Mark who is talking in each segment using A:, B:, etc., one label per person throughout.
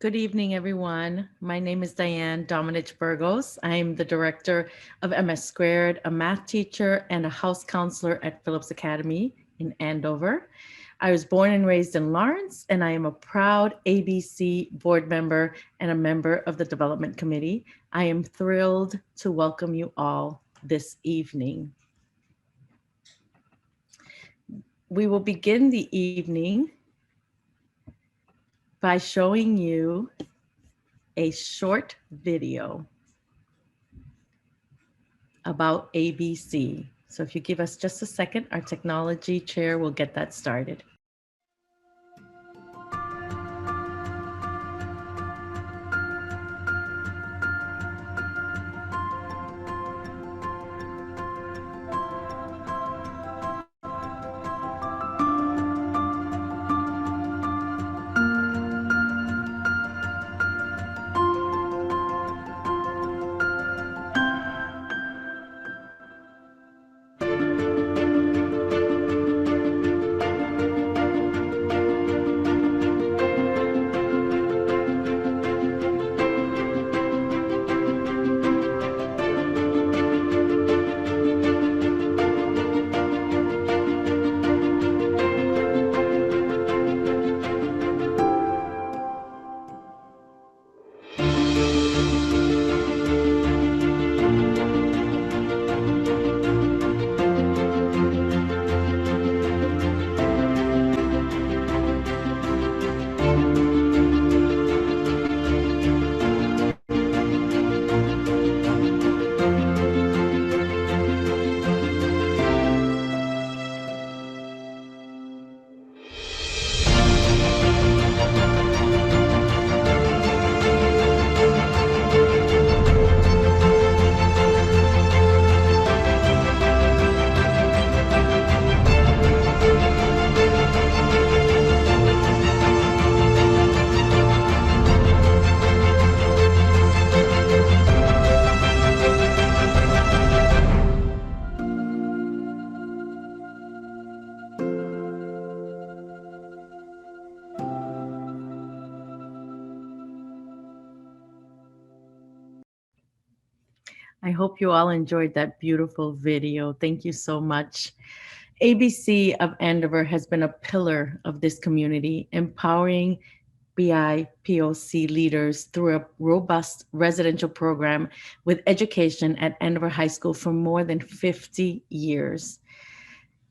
A: Good evening, everyone. My name is Diane Dominich Burgos. I'm the director of MS Squared, a math teacher, and a house counselor at Phillips Academy in Andover. I was born and raised in Lawrence, and I am a proud ABC board member and a member of the development committee. I am thrilled to welcome you all this evening. We will begin the evening by showing you a short video about ABC. So if you give us just a second, our technology chair will get that started. I hope you all enjoyed that beautiful video. Thank you so much. ABC of Andover has been a pillar of this community, empowering BIPOC leaders through a robust residential program with education at Andover High School for more than 50 years.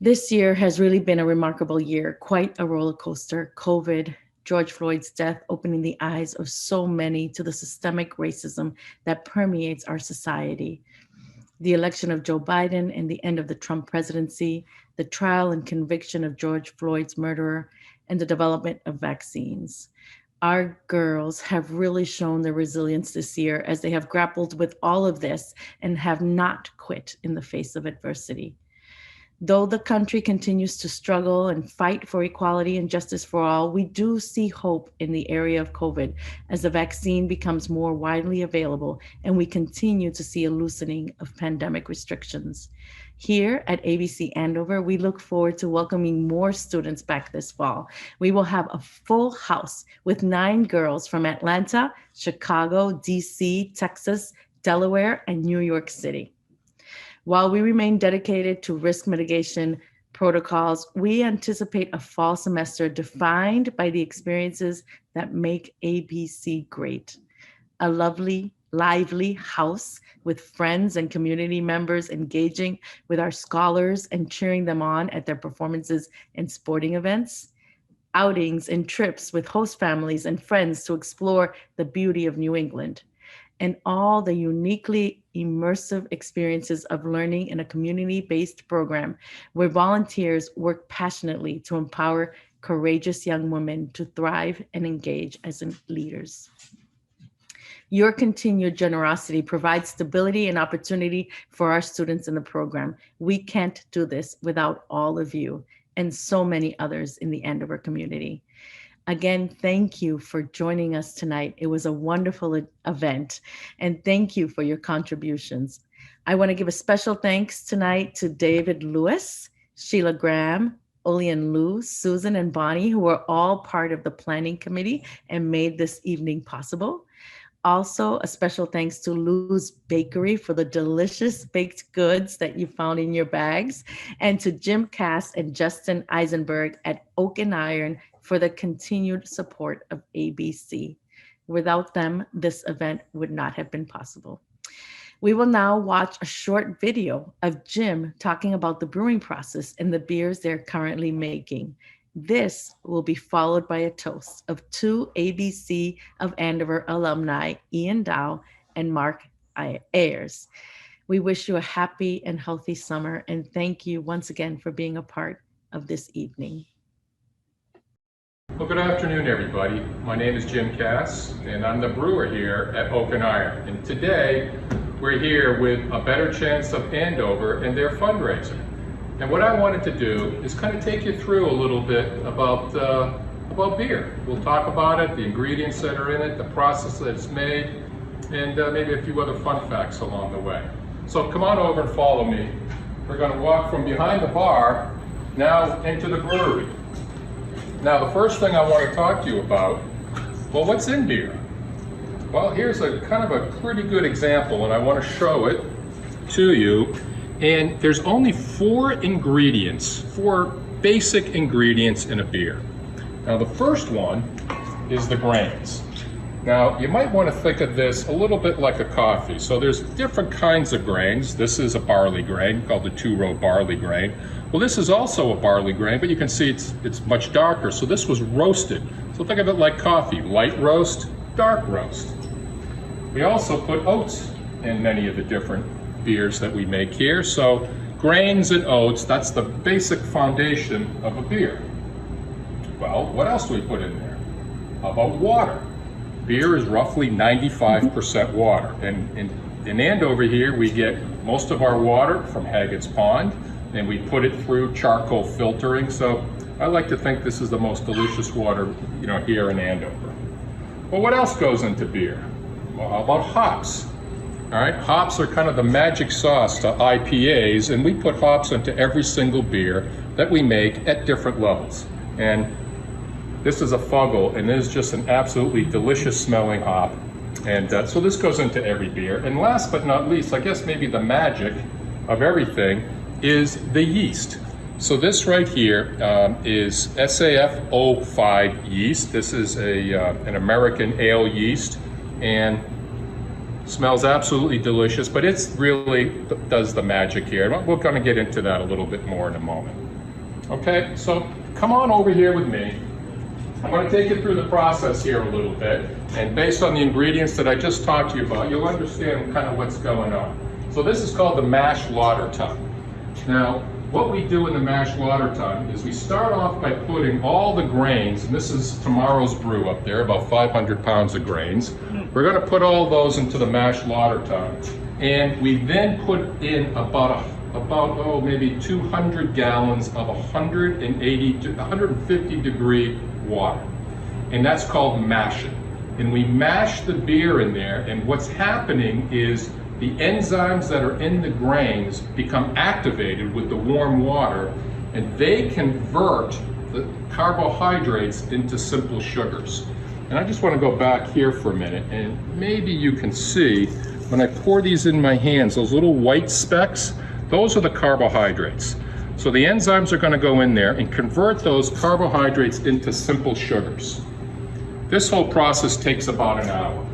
A: This year has really been a remarkable year, quite a roller coaster. COVID, George Floyd's death, opening the eyes of so many to the systemic racism that permeates our society. The election of Joe Biden and the end of the Trump presidency, the trial and conviction of George Floyd's murderer, and the development of vaccines. Our girls have really shown their resilience this year as they have grappled with all of this and have not quit in the face of adversity. Though the country continues to struggle and fight for equality and justice for all, we do see hope in the area of COVID as the vaccine becomes more widely available and we continue to see a loosening of pandemic restrictions. Here at ABC Andover, we look forward to welcoming more students back this fall. We will have a full house with 9 girls from Atlanta, Chicago, DC, Texas, Delaware, and New York City. While we remain dedicated to risk mitigation protocols, we anticipate a fall semester defined by the experiences that make ABC great. A lovely, lively house with friends and community members engaging with our scholars and cheering them on at their performances and sporting events. Outings and trips with host families and friends to explore the beauty of New England and all the uniquely immersive experiences of learning in a community-based program where volunteers work passionately to empower courageous young women to thrive and engage as leaders. Your continued generosity provides stability and opportunity for our students in the program. We can't do this without all of you and so many others in the Andover community. Again, thank you for joining us tonight. It was a wonderful event, and thank you for your contributions. I want to give a special thanks tonight to David Lewis, Sheila Graham, Oli and Lou, Susan and Bonnie, who were all part of the planning committee and made this evening possible. Also, a special thanks to Lou's Bakery for the delicious baked goods that you found in your bags, and to Jim Cass and Justin Eisenberg at Oak and Iron for the continued support of ABC. Without them, this event would not have been possible. We will now watch a short video of Jim talking about the brewing process and the beers they're currently making. This will be followed by a toast of two ABC of Andover alumni, Ian Dow and Mark Ayers. We wish you a happy and healthy summer, and thank you once again for being a part of this evening.
B: Well, good afternoon, everybody. My name is Jim Cass, and I'm the brewer here at Oak and Iron. And today, we're here with A Better Chance of Andover and their fundraiser. And what I wanted to do is kind of take you through a little bit about beer. We'll talk about it, the ingredients that are in it, the process that it's made, and maybe a few other fun facts along the way. So come on over and follow me. We're going to walk from behind the bar now into the brewery. Now, the first thing I want to talk to you about, well, what's in beer? Well, here's a kind of a pretty good example, and I want to show it to you. And there's only four basic ingredients in a beer. Now, the first one is the grains. Now, you might want to think of this a little bit like a coffee. So there's different kinds of grains. This is a barley grain called the two-row barley grain. Well, this is also a barley grain, but you can see it's much darker. So this was roasted. So think of it like coffee, light roast, dark roast. We also put oats in many of the different beers that we make here. So grains and oats, that's the basic foundation of a beer. Well, what else do we put in there? How about water? Beer is roughly 95% water. And in Andover here, we get most of our water from Haggett's Pond, and we put it through charcoal filtering. So I like to think this is the most delicious water, here in Andover. Well, what else goes into beer? Well, how about hops? All right, hops are kind of the magic sauce to IPAs, and we put hops into every single beer that we make at different levels. And this is a Fuggle, and it is just an absolutely delicious smelling hop. And so this goes into every beer. And last but not least, I guess maybe the magic of everything is the yeast. So this right here is SAF-05 yeast. This is an American ale yeast, and smells absolutely delicious, but it's really does the magic here. We're going to get into that a little bit more in a moment. Okay, so come on over here with me. I'm going to take you through the process here a little bit, and based on the ingredients that I just talked to you about, you'll understand kind of what's going on. So this is called the mash lauter tun. Now, what we do in the mash lauter tun is we start off by putting all the grains, and this is tomorrow's brew up there, about 500 pounds of grains. We're going to put all those into the mash lauter tun, and we then put in about maybe 200 gallons of 180 to 150 degree water, and that's called mashing. And we mash the beer in there, and what's happening is the enzymes that are in the grains become activated with the warm water, and they convert the carbohydrates into simple sugars. And I just want to go back here for a minute, and maybe you can see when I pour these in my hands, those little white specks, those are the carbohydrates. So the enzymes are going to go in there and convert those carbohydrates into simple sugars. This whole process takes about an hour.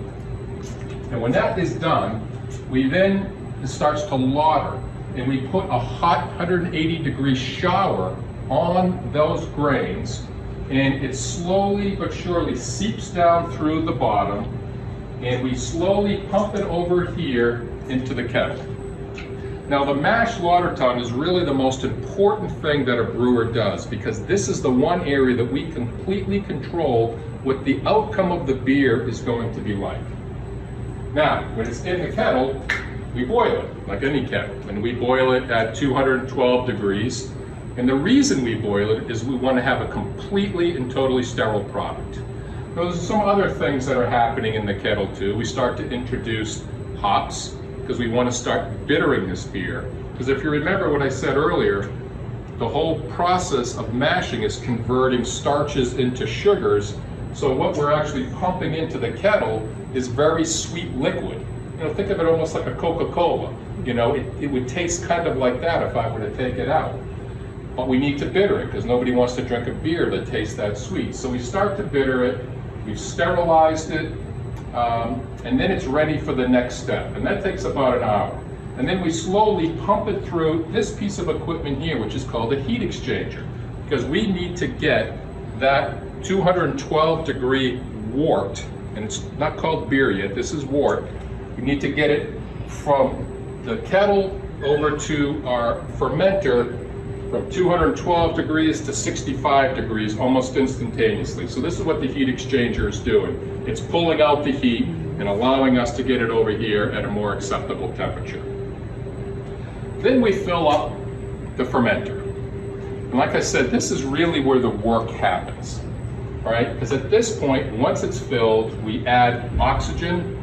B: And when that is done, it starts to lauter, and we put a hot 180 degree shower on those grains, and it slowly but surely seeps down through the bottom, and we slowly pump it over here into the kettle. Now, the mash lauter tun is really the most important thing that a brewer does, because this is the one area that we completely control what the outcome of the beer is going to be like. Now, when it's in the kettle, we boil it like any kettle, and we boil it at 212 degrees. And the reason we boil it is we want to have a completely and totally sterile product. Now, there's some other things that are happening in the kettle too. We start to introduce hops, because we want to start bittering this beer. Because if you remember what I said earlier, the whole process of mashing is converting starches into sugars. So what we're actually pumping into the kettle is very sweet liquid. Think of it almost like a Coca-Cola. It would taste kind of like that if I were to take it out. But we need to bitter it because nobody wants to drink a beer that tastes that sweet. So we start to bitter it, we've sterilized it, and then it's ready for the next step. And that takes about an hour. And then we slowly pump it through this piece of equipment here, which is called a heat exchanger, because we need to get that 212 degree wort, and it's not called beer yet, this is wort. We need to get it from the kettle over to our fermenter from 212 degrees to 65 degrees almost instantaneously. So this is what the heat exchanger is doing. It's pulling out the heat and allowing us to get it over here at a more acceptable temperature. Then we fill up the fermenter. And like I said, this is really where the work happens, right? Because at this point, once it's filled, we add oxygen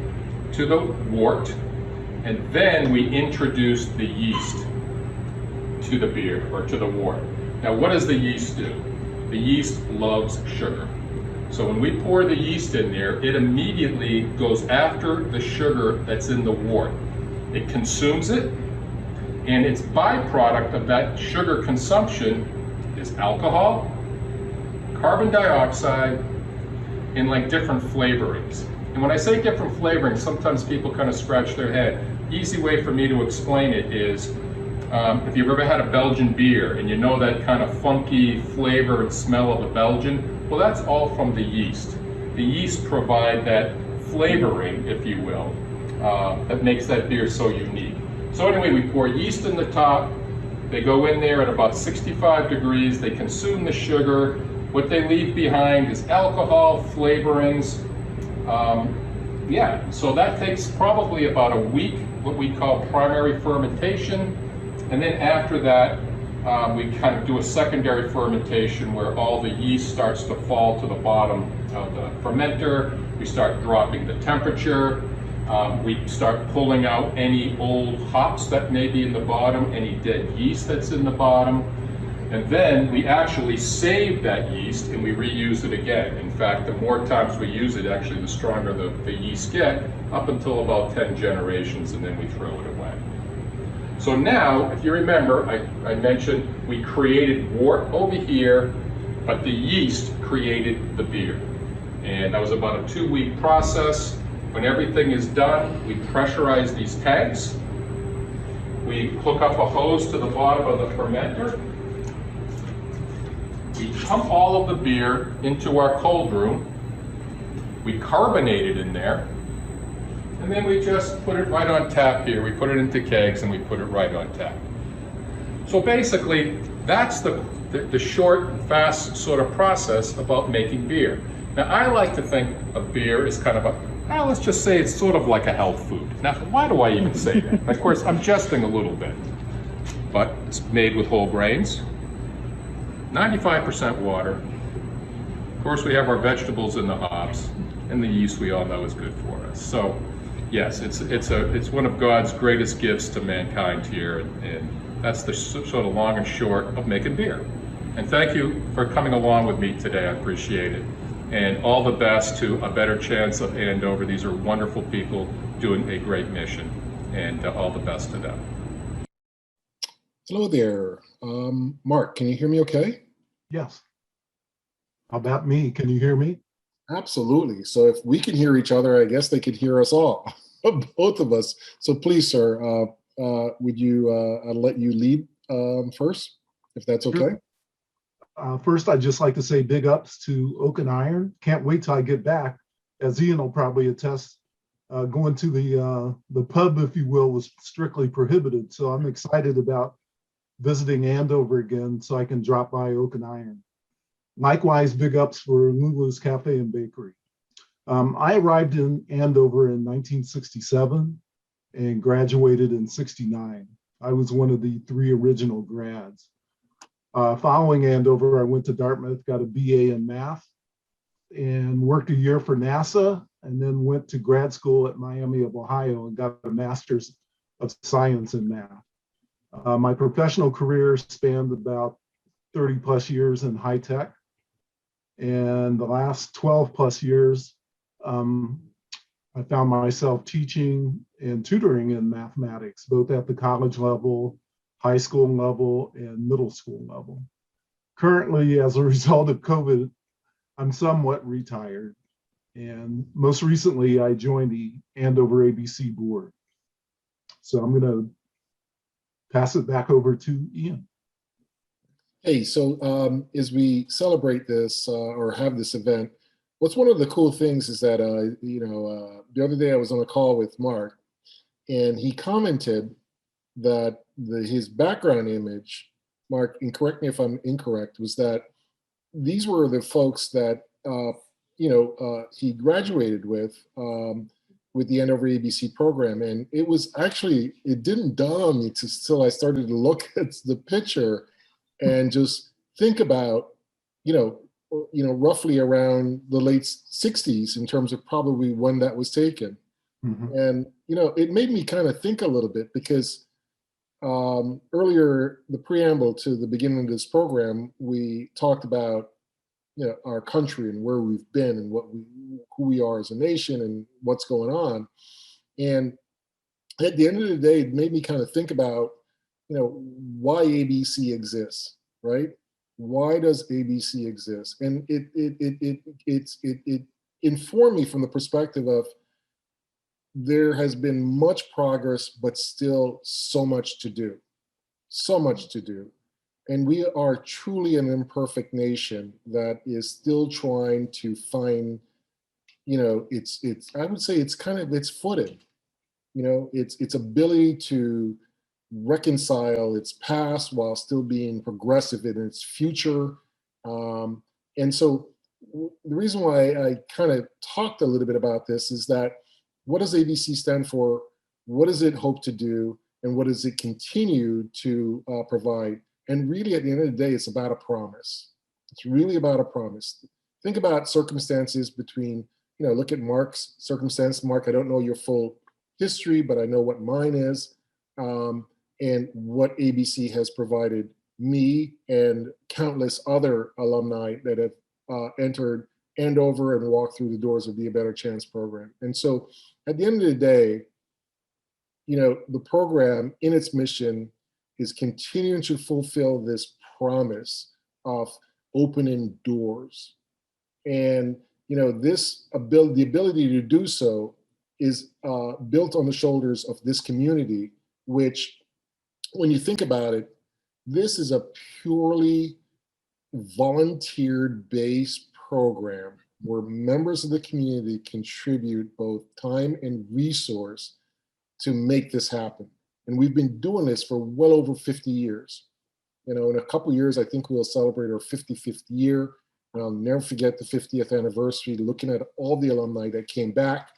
B: to the wort, and then we introduce the yeast to the beer or to the wort. Now, what does the yeast do? The yeast loves sugar. So when we pour the yeast in there, it immediately goes after the sugar that's in the wort. It consumes it, and its byproduct of that sugar consumption is alcohol, carbon dioxide, and like different flavorings. And when I say different flavorings, sometimes people kind of scratch their head. Easy way for me to explain it is, if you've ever had a Belgian beer and you know that kind of funky flavor and smell of a Belgian, well, that's all from the yeast. The yeast provide that flavoring, if you will, that makes that beer so unique. So anyway, we pour yeast in the top. They go in there at about 65 degrees. They consume the sugar. What they leave behind is alcohol, flavorings. So that takes probably about a week, what we call primary fermentation. And then after that, we kind of do a secondary fermentation where all the yeast starts to fall to the bottom of the fermenter. We start dropping the temperature. We start pulling out any old hops that may be in the bottom, any dead yeast that's in the bottom. And then we actually save that yeast and we reuse it again. In fact, the more times we use it, actually the stronger the yeast get, up until about 10 generations, and then we throw it away. So now, if you remember, I mentioned we created wort over here, but the yeast created the beer. And that was about a 2-week process. When everything is done, we pressurize these tanks. We hook up a hose to the bottom of the fermenter. We pump all of the beer into our cold room. We carbonate it in there. And then we just put it right on tap here. We put it into kegs and we put it right on tap. So basically, that's the short and fast sort of process about making beer. Now, I like to think of beer as kind of let's just say it's sort of like a health food. Now, why do I even say that? Of course, I'm jesting a little bit, but it's made with whole grains, 95% water. Of course, we have our vegetables in the hops, and the yeast we all know is good for us. So, yes, it's one of God's greatest gifts to mankind here, and that's the sort of long and short of making beer. And thank you for coming along with me today. I appreciate it. And all the best to A Better Chance of Andover. These are wonderful people doing a great mission, and all the best to them.
C: Hello there. Mark, can you hear me okay?
D: Yes. How about me? Can you hear me?
C: Absolutely. So if we can hear each other, I guess they could hear us all, both of us. So please, sir, would you I'll let you lead first, if that's okay?
D: Sure. First, I'd just like to say big ups to Oak and Iron. Can't wait till I get back. As Ian will probably attest, going to the pub, if you will, was strictly prohibited. So I'm excited about visiting Andover again so I can drop by Oak and Iron. Likewise, big ups for Lulu's Cafe and Bakery. I arrived in Andover in 1967 and graduated in 69. I was one of the 3 original grads. Following Andover, I went to Dartmouth, got a BA in math, and worked a year for NASA, and then went to grad school at Miami of Ohio and got a master's of science in math. My professional career spanned about 30 plus years in high tech. And the last 12 plus years, I found myself teaching and tutoring in mathematics, both at the college level, high school level, and middle school level. Currently, as a result of COVID, I'm somewhat retired. And most recently, I joined the Andover ABC board. So I'm going to pass it back over to Ian.
C: Hey, so as we celebrate this or have this event, what's one of the cool things is that, the other day I was on a call with Mark, and he commented that his background image, Mark, and correct me if I'm incorrect, was that these were the folks that, he graduated with the Andover ABC program. And it was actually, it didn't dawn on me until I started to look at the picture and just think about, roughly around the late 60s in terms of probably when that was taken.
D: Mhm.
C: And, it made me kind of think a little bit because earlier, the preamble to the beginning of this program, we talked about, our country and where we've been and who we are as a nation and what's going on. And at the end of the day, it made me kind of think about, why ABC exists, right? Why does ABC exist? And it informed me from the perspective of there has been much progress, but still so much to do, so much to do. And we are truly an imperfect nation that is still trying to find, I would say it's kind of its footing, its ability to reconcile its past while still being progressive in its future. And so the reason why I kind of talked a little bit about this is that what does ABC stand for? What does it hope to do? And what does it continue to provide? And really, at the end of the day, it's about a promise. It's really about a promise. Think about circumstances between, look at Mark's circumstance. Mark, I don't know your full history, but I know what mine is, and what ABC has provided me and countless other alumni that have entered Andover and walked through the doors of the A Better Chance program. And so at the end of the day, the program in its mission is continuing to fulfill this promise of opening doors. And, the ability to do so is built on the shoulders of this community, which, when you think about it, this is a purely volunteer-based program where members of the community contribute both time and resource to make this happen. And we've been doing this for well over 50 years. In a couple of years, I think we'll celebrate our 55th year. And I'll never forget the 50th anniversary, looking at all the alumni that came back,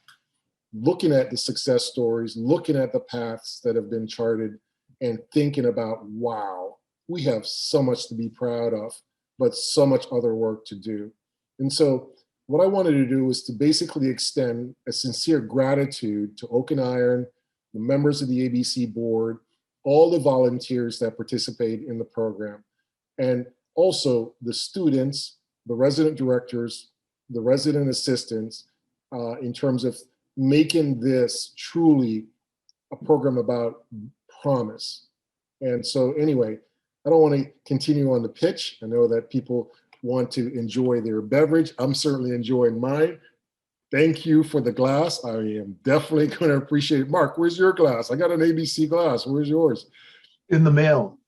C: looking at the success stories, looking at the paths that have been charted, and thinking about, wow, we have so much to be proud of, but so much other work to do. And so what I wanted to do was to basically extend a sincere gratitude to Oak and Iron, the members of the ABC board, all the volunteers that participate in the program, and also the students, the resident directors, the resident assistants, in terms of making this truly a program about promise. And so anyway, I don't want to continue on the pitch. I know that people want to enjoy their beverage. I'm certainly enjoying mine. Thank you for the glass. I am definitely going to appreciate it. Mark, where's your glass? I got an ABC glass. Where's yours?
D: In the mail.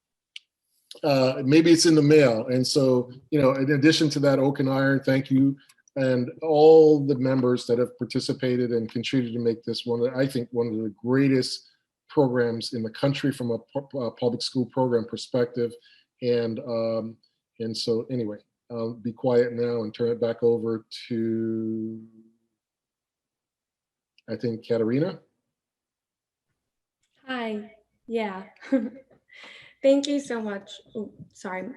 C: Maybe it's in the mail. And so, in addition to that, Oak and Iron, thank you. And all the members that have participated and contributed to make this one of the greatest programs in the country from a public school program perspective. And so anyway, I'll be quiet now and turn it back over to, I think, Katerina.
E: Hi, yeah. Thank you so much. Oh, sorry, I'm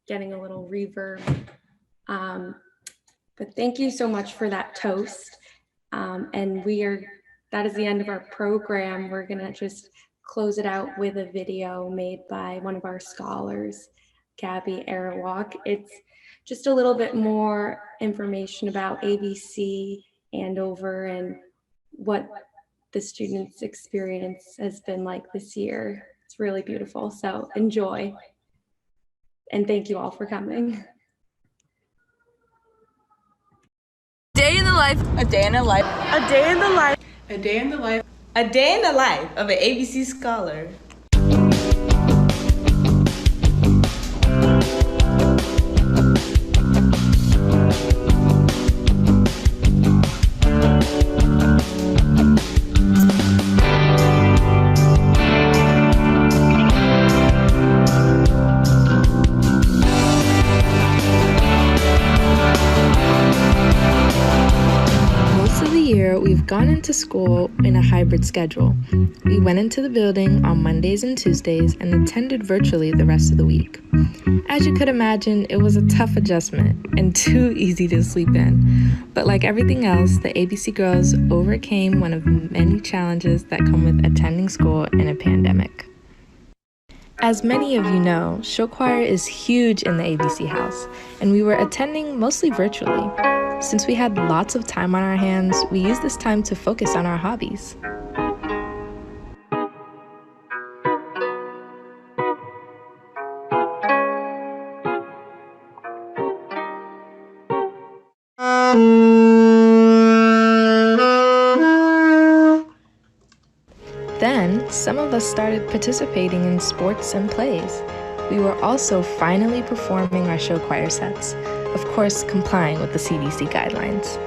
E: getting a little reverb. But thank you so much for that toast. And that is the end of our program. We're gonna just close it out with a video made by one of our scholars. Gabby Airwalk. It's just a little bit more information about ABC Andover and what the students' experience has been like this year. It's really beautiful, so enjoy. And thank you all for coming.
F: Day in the life, a day in the life,
G: A day in the life,
F: a day in the life, a day in the life of an ABC scholar.
H: We've gone into school in a hybrid schedule. We went into the building on Mondays and Tuesdays and attended virtually the rest of the week. As you could imagine, it was a tough adjustment and too easy to sleep in. But like everything else, the ABC girls overcame one of many challenges that come with attending school in a pandemic. As many of you know, show choir is huge in the ABC house, and we were attending mostly virtually. Since we had lots of time on our hands, we used this time to focus on our hobbies. Then, some of us started participating in sports and plays. We were also finally performing our show choir sets, of course complying with the CDC guidelines.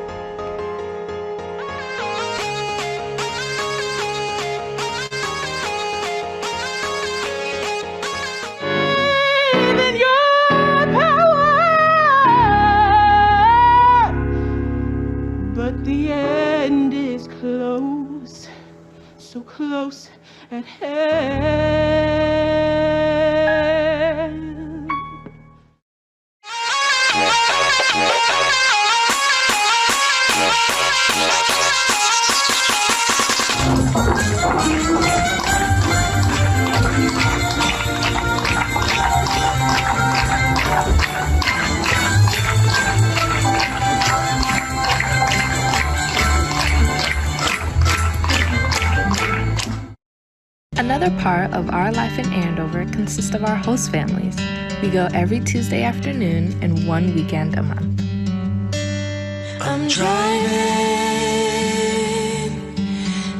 G: but the end is close, so close at hand.
H: Another part of our life in Andover consists of our host families. We go every Tuesday afternoon and one weekend a month.
I: I'm driving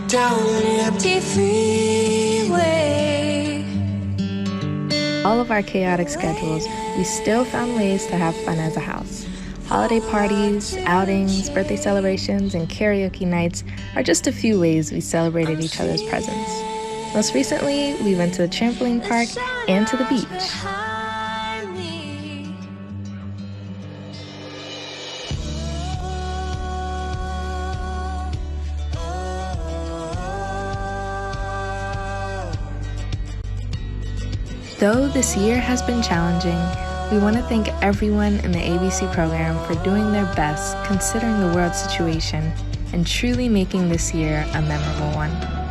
I: down an empty freeway.
H: All of our chaotic schedules, we still found ways to have fun as a house. Holiday parties, outings, birthday celebrations, and karaoke nights are just a few ways we celebrated each other's presence. Most recently, we went to the trampoline park and to the beach. Though this year has been challenging, we want to thank everyone in the ABC program for doing their best considering the world situation and truly making this year a memorable one.